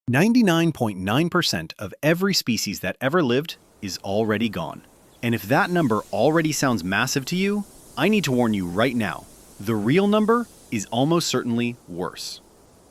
99.9% of every species that ever lived is already gone. And if that number already sounds massive to you, I need to warn you right now. The real number is almost certainly worse.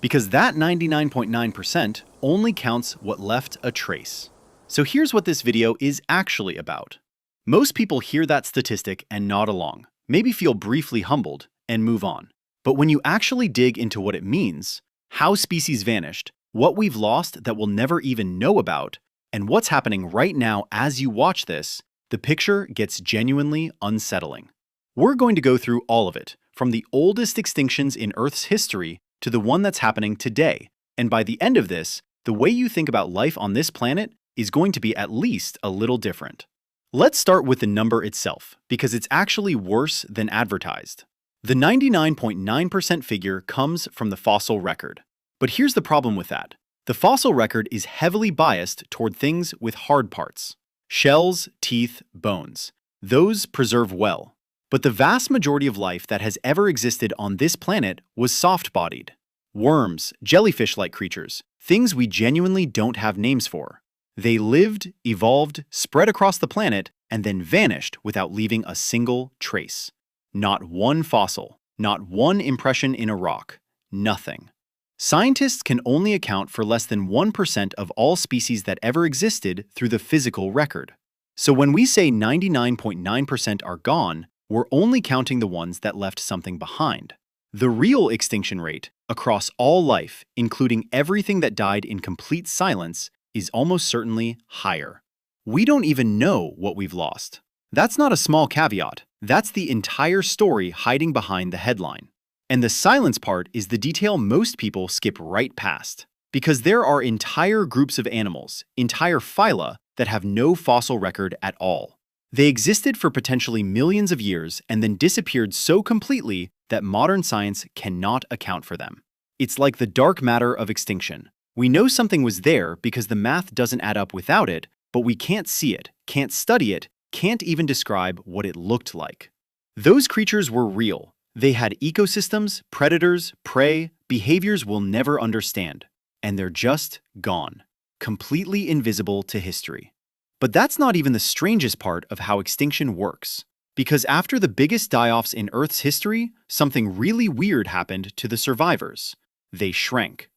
Because that 99.9% only counts what left a trace. So here's what this video is actually about. Most people hear that statistic and nod along, maybe feel briefly humbled, and move on. But when you actually dig into what it means, how species vanished, what we've lost that we'll never even know about, and what's happening right now as you watch this, the picture gets genuinely unsettling. We're going to go through all of it, from the oldest extinctions in Earth's history to the one that's happening today. And by the end of this, the way you think about life on this planet is going to be at least a little different. Let's start with the number itself, because it's actually worse than advertised. The 99.9% figure comes from the fossil record. But here's the problem with that. The fossil record is heavily biased toward things with hard parts. Shells, teeth, bones. Those preserve well. But the vast majority of life that has ever existed on this planet was soft-bodied. Worms, jellyfish-like creatures, things we genuinely don't have names for. They lived, evolved, spread across the planet, and then vanished without leaving a single trace. Not one fossil, not one impression in a rock, nothing. Scientists can only account for less than 1% of all species that ever existed through the physical record. So when we say 99.9% are gone, we're only counting the ones that left something behind. The real extinction rate, across all life, including everything that died in complete silence, is almost certainly higher. We don't even know what we've lost. That's not a small caveat. That's the entire story hiding behind the headline. And the silence part is the detail most people skip right past. Because there are entire groups of animals, entire phyla, that have no fossil record at all. They existed for potentially millions of years and then disappeared so completely that modern science cannot account for them. It's like the dark matter of extinction. We know something was there because the math doesn't add up without it, but we can't see it, can't study it, can't even describe what it looked like. Those creatures were real. They had ecosystems, predators, prey, behaviors we'll never understand. And they're just gone. Completely invisible to history. But that's not even the strangest part of how extinction works. Because after the biggest die-offs in Earth's history, something really weird happened to the survivors. They shrank.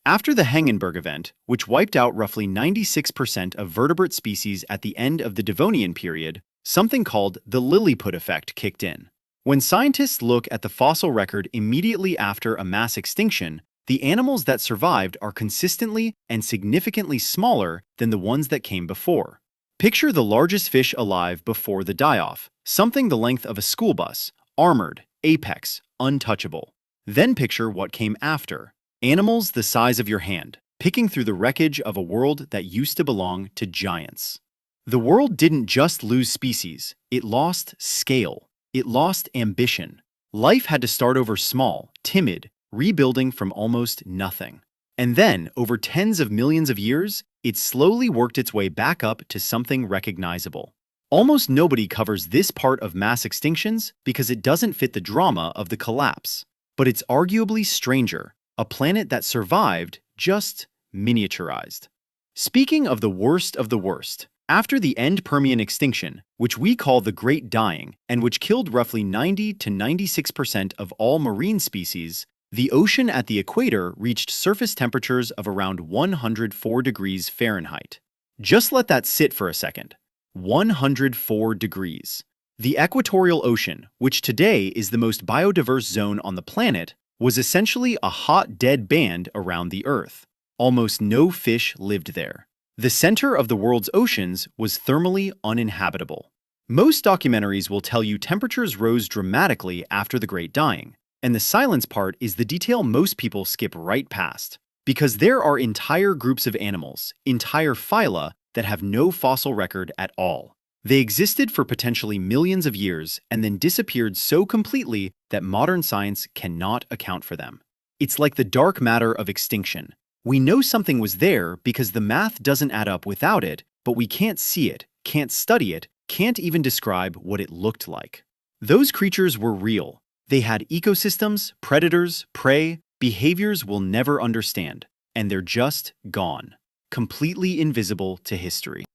After the Hengenberg event, which wiped out roughly 96% of vertebrate species at the end of the Devonian period, something called the Lilliput effect kicked in. When scientists look at the fossil record immediately after a mass extinction, the animals that survived are consistently and significantly smaller than the ones that came before. Picture the largest fish alive before the die-off, something the length of a school bus, armored, apex, untouchable. Then picture what came after. Animals the size of your hand, picking through the wreckage of a world that used to belong to giants. The world didn't just lose species, it lost scale. It lost ambition. Life had to start over small, timid, rebuilding from almost nothing. And then, over tens of millions of years, it slowly worked its way back up to something recognizable. Almost nobody covers this part of mass extinctions because it doesn't fit the drama of the collapse. But it's arguably stranger, a planet that survived, just miniaturized. Speaking of the worst of the worst, after the end Permian extinction, which we call the Great Dying, and which killed roughly 90 to 96% of all marine species, the ocean at the equator reached surface temperatures of around 104 degrees Fahrenheit. Just let that sit for a second. 104 degrees. The equatorial ocean, which today is the most biodiverse zone on the planet, was essentially a hot, dead band around the Earth. Almost no fish lived there. The center of the world's oceans was thermally uninhabitable. Most documentaries will tell you temperatures rose dramatically after the Great Dying, and the silence part is the detail most people skip right past. Because there are entire groups of animals, entire phyla, that have no fossil record at all. They existed for potentially millions of years and then disappeared so completely that modern science cannot account for them. It's like the dark matter of extinction. We know something was there because the math doesn't add up without it, but we can't see it, can't study it, can't even describe what it looked like. Those creatures were real. They had ecosystems, predators, prey, behaviors we'll never understand. and they're just gone, completely invisible to history.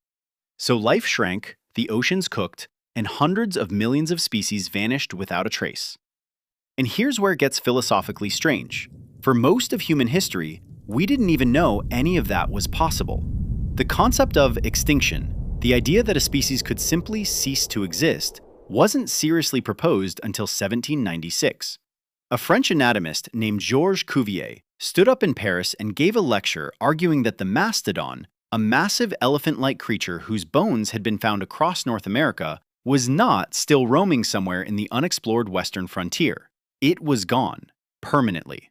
So life shrank, the oceans cooked, and hundreds of millions of species vanished without a trace. And here's where it gets philosophically strange. For most of human history, we didn't even know any of that was possible. The concept of extinction, the idea that a species could simply cease to exist, wasn't seriously proposed until 1796. A French anatomist named Georges Cuvier stood up in Paris and gave a lecture arguing that the mastodon, a massive elephant-like creature whose bones had been found across North America, was not still roaming somewhere in the unexplored western frontier. It was gone, permanently.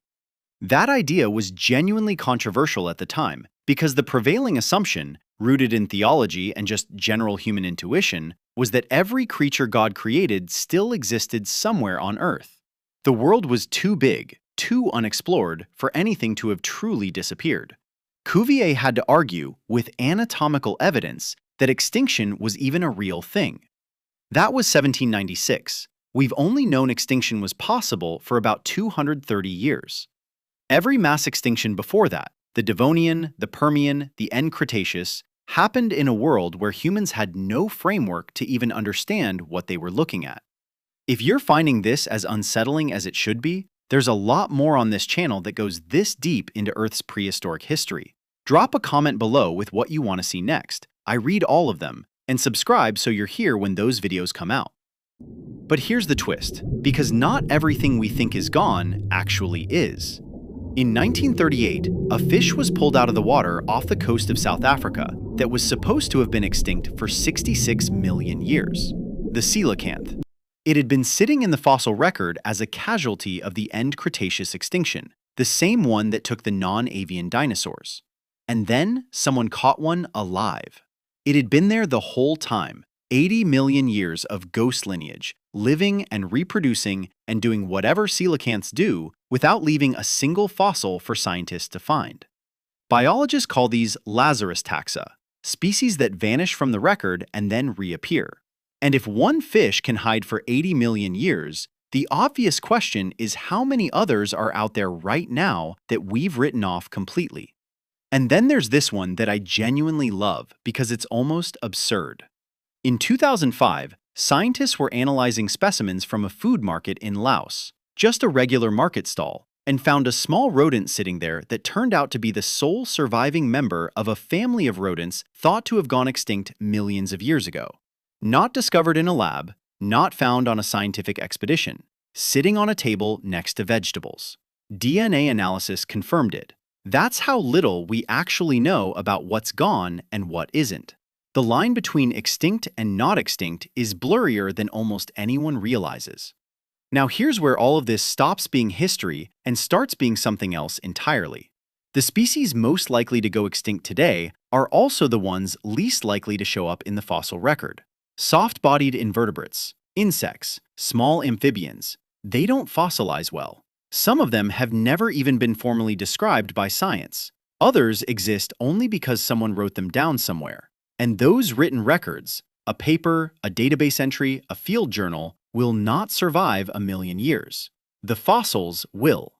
That idea was genuinely controversial at the time because the prevailing assumption, rooted in theology and just general human intuition, was that every creature God created still existed somewhere on Earth. The world was too big, too unexplored, for anything to have truly disappeared. Cuvier had to argue, with anatomical evidence, that extinction was even a real thing. That was 1796. We've only known extinction was possible for about 230 years. Every mass extinction before that, the Devonian, the Permian, the End Cretaceous, happened in a world where humans had no framework to even understand what they were looking at. If you're finding this as unsettling as it should be, there's a lot more on this channel that goes this deep into Earth's prehistoric history. Drop a comment below with what you want to see next. I read all of them, and subscribe so you're here when those videos come out. But here's the twist, because not everything we think is gone actually is. In 1938, a fish was pulled out of the water off the coast of South Africa that was supposed to have been extinct for 66 million years. The coelacanth. It had been sitting in the fossil record as a casualty of the End Cretaceous extinction, the same one that took the non-avian dinosaurs. And then someone caught one alive. It had been there the whole time, 80 million years of ghost lineage, living and reproducing and doing whatever coelacanths do without leaving a single fossil for scientists to find. Biologists call these Lazarus taxa, species that vanish from the record and then reappear. And if one fish can hide for 80 million years, the obvious question is how many others are out there right now that we've written off completely. And then there's this one that I genuinely love because it's almost absurd. In 2005, scientists were analyzing specimens from a food market in Laos, just a regular market stall, and found a small rodent sitting there that turned out to be the sole surviving member of a family of rodents thought to have gone extinct millions of years ago. Not discovered in a lab, not found on a scientific expedition, sitting on a table next to vegetables. DNA analysis confirmed it. That's how little we actually know about what's gone and what isn't. The line between extinct and not extinct is blurrier than almost anyone realizes. Now here's where all of this stops being history and starts being something else entirely. The species most likely to go extinct today are also the ones least likely to show up in the fossil record. Soft-bodied invertebrates, insects, small amphibians, they don't fossilize well. Some of them have never even been formally described by science. Others exist only because someone wrote them down somewhere. And those written records, a paper, a database entry, a field journal, will not survive a million years. The fossils will.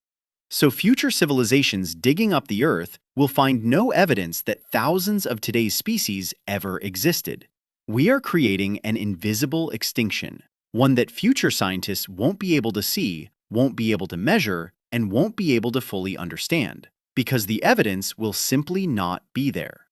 So future civilizations digging up the Earth will find no evidence that thousands of today's species ever existed. We are creating an invisible extinction, one that future scientists won't be able to see, won't be able to measure, and won't be able to fully understand, because the evidence will simply not be there.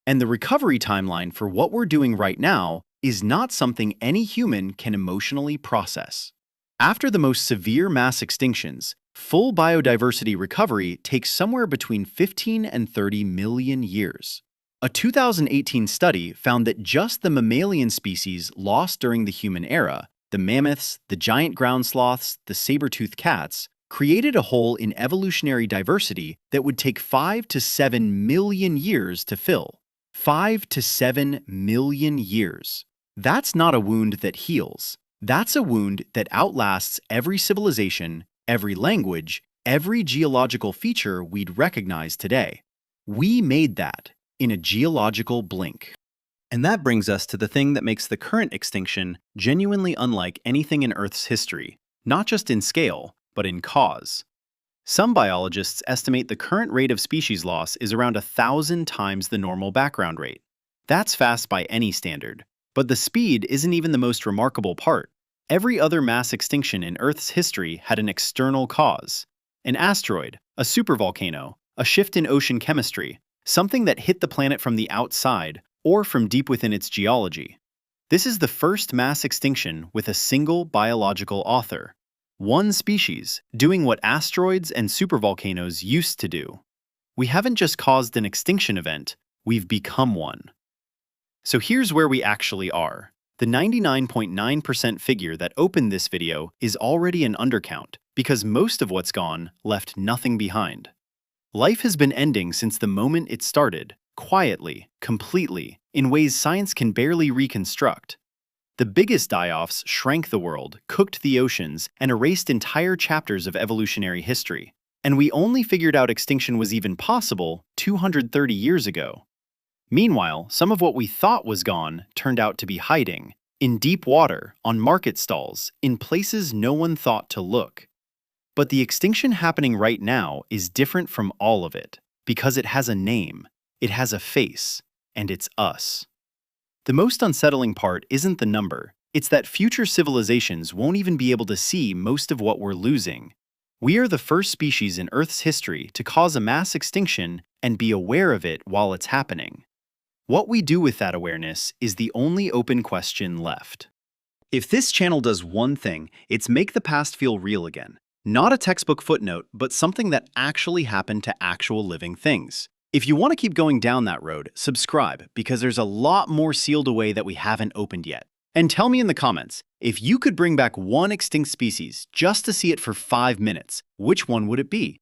And the recovery timeline for what we're doing right now is not something any human can emotionally process. After the most severe mass extinctions, full biodiversity recovery takes somewhere between 15 and 30 million years. A 2018 study found that just the mammalian species lost during the human era, the mammoths, the giant ground sloths, the saber-toothed cats, created a hole in evolutionary diversity that would take 5 to 7 million years to fill. 5 to 7 million years. That's not a wound that heals. That's a wound that outlasts every civilization, every language, every geological feature we'd recognize today. We made that in a geological blink. And that brings us to the thing that makes the current extinction genuinely unlike anything in Earth's history, not just in scale, but in cause. Some biologists estimate the current rate of species loss is around 1,000 times the normal background rate. That's fast by any standard. But the speed isn't even the most remarkable part. Every other mass extinction in Earth's history had an external cause. An asteroid, a supervolcano, a shift in ocean chemistry, something that hit the planet from the outside or from deep within its geology. This is the first mass extinction with a single biological author. One species doing what asteroids and supervolcanoes used to do. We haven't just caused an extinction event, we've become one. So here's where we actually are. The 99.9% figure that opened this video is already an undercount because most of what's gone left nothing behind. Life has been ending since the moment it started, quietly, completely, in ways science can barely reconstruct. The biggest die-offs shrank the world, cooked the oceans, and erased entire chapters of evolutionary history. And we only figured out extinction was even possible 230 years ago. Meanwhile, some of what we thought was gone turned out to be hiding, in deep water, on market stalls, in places no one thought to look. But the extinction happening right now is different from all of it, because it has a name, it has a face, and it's us. The most unsettling part isn't the number, it's that future civilizations won't even be able to see most of what we're losing. We are the first species in Earth's history to cause a mass extinction and be aware of it while it's happening. What we do with that awareness is the only open question left. If this channel does one thing, it's make the past feel real again. Not a textbook footnote, but something that actually happened to actual living things. If you want to keep going down that road, subscribe, because there's a lot more sealed away that we haven't opened yet. And tell me in the comments, if you could bring back one extinct species just to see it for 5 minutes, which one would it be?